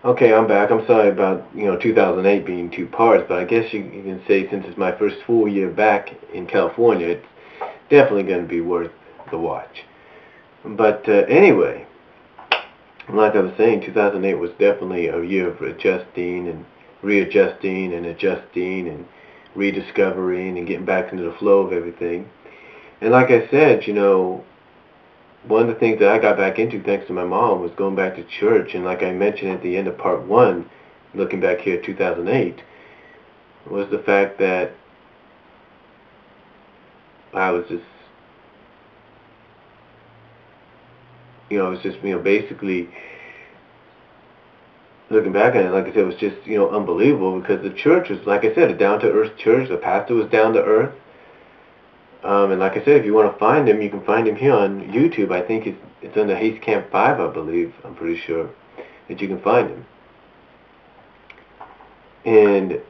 Okay, I'm back. I'm sorry about 2008 being two parts, but I guess you can say since it's my first full year back in California, it's definitely going to be worth the watch. But anyway, like I was saying, 2008 was definitely a year of adjusting and readjusting and adjusting and rediscovering and getting back into the flow of everything. And like I said, one of the things that I got back into thanks to my mom was going back to church. And like I mentioned at the end of part one, looking back here at 2008, was the fact that I was just, basically looking back at it, like I said, it was just, unbelievable because the church was, like I said, a down-to-earth church. The pastor was down to earth. And like I said, if you want to find him, you can find him here on YouTube. I think it's under Haste Camp 5, I believe. I'm pretty sure that you can find him. And,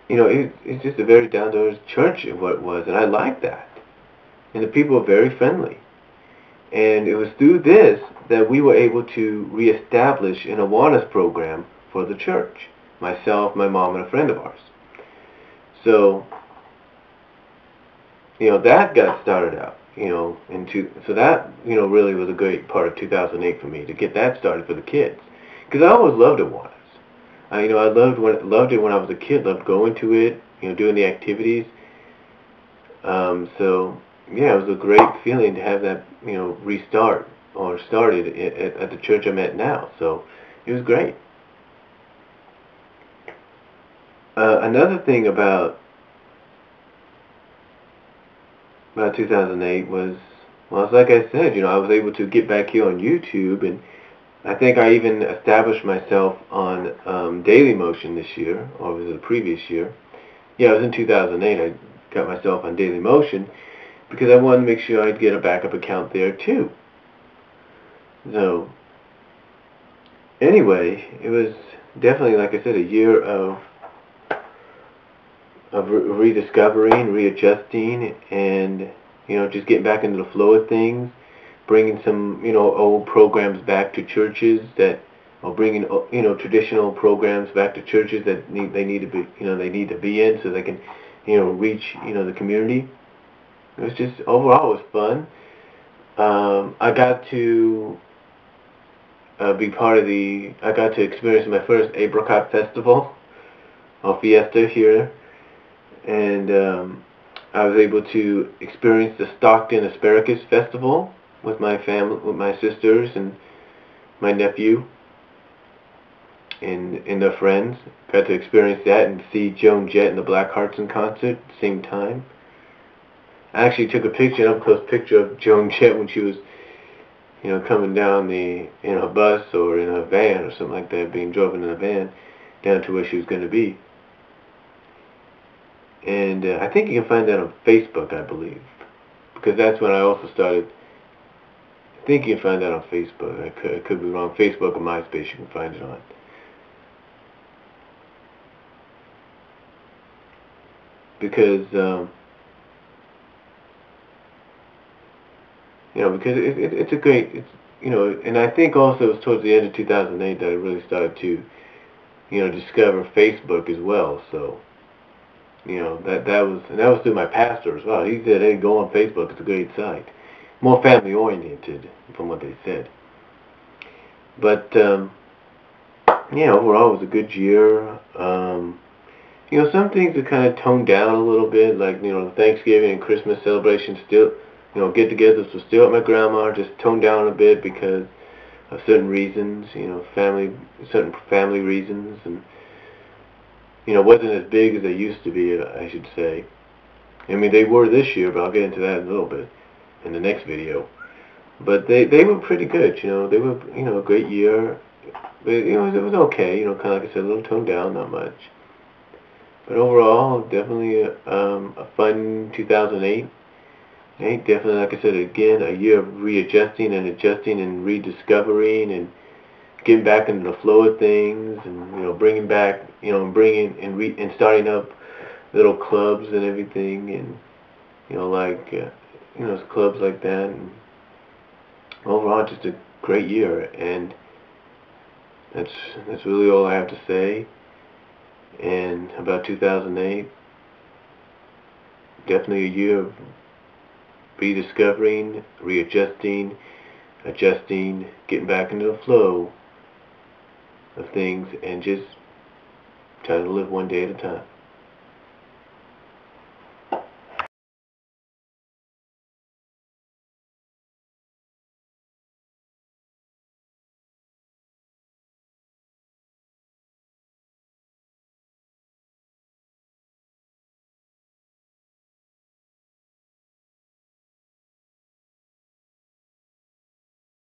it's just a very down-to-earth church, what it was, and I like that. And the people are very friendly. And it was through this that we were able to reestablish an Awareness program for the church. Myself, my mom, and a friend of ours. So, that got started out, so that, really was a great part of 2008 for me, to get that started for the kids. Because I always loved Awareness. I loved it when I was a kid, loved going to it, doing the activities. So, yeah, it was a great feeling to have that, restart or started at the church I'm at now. So, it was great. Another thing about 2008 was, well, it's like I said, I was able to get back here on YouTube, and I think I even established myself on Daily Motion this year, or was it the previous year? Yeah, it was in 2008. I got myself on Daily Motion because I wanted to make sure I'd get a backup account there too. So, anyway, it was definitely, like I said, a year of rediscovering, readjusting, and just getting back into the flow of things, bringing some old programs back to churches that, or bringing traditional programs back to churches that they need to be they need to be in so they can reach the community. It was just overall it was fun. I got to be part of the. I got to experience my first apricot festival or fiesta here, and I was able to experience the Stockton Asparagus Festival with my family, with my sisters and my nephew and their friends. Got to experience that and see Joan Jett and the Blackhearts in concert at the same time. I actually took a picture, an up-close picture of Joan Jett when she was, coming down in a bus or in a van or something like that, being driven in a van down to where she was going to be. And I think you can find that on Facebook, I believe, because that's when I also started. I think you can find that on Facebook. I could be wrong. Facebook or MySpace, you can find it on. Because because it's a great, and I think also it was towards the end of 2008 that I really started to, discover Facebook as well. So, that was through my pastor as well. He said, "Hey, go on Facebook. It's a great site, more family oriented, from what they said." But yeah, overall, it was a good year. Some things are kind of toned down a little bit, like the Thanksgiving and Christmas celebrations still, get-togethers were still at my grandma, just toned down a bit because of certain reasons, certain family reasons, and wasn't as big as they used to be, I should say. I mean, they were this year, but I'll get into that in a little bit in the next video. But they were pretty good, they were, a great year. But, it was okay, kind of like I said, a little toned down, not much. But overall, definitely a fun 2008. Definitely, like I said, again, a year of readjusting and adjusting and rediscovering and getting back into the flow of things, and bringing back, bringing and starting up little clubs and everything, and like clubs like that. And overall, just a great year. And that's really all I have to say. And about 2008, definitely a year of rediscovering, readjusting, adjusting, getting back into the flow of things, and just trying to live one day at a time.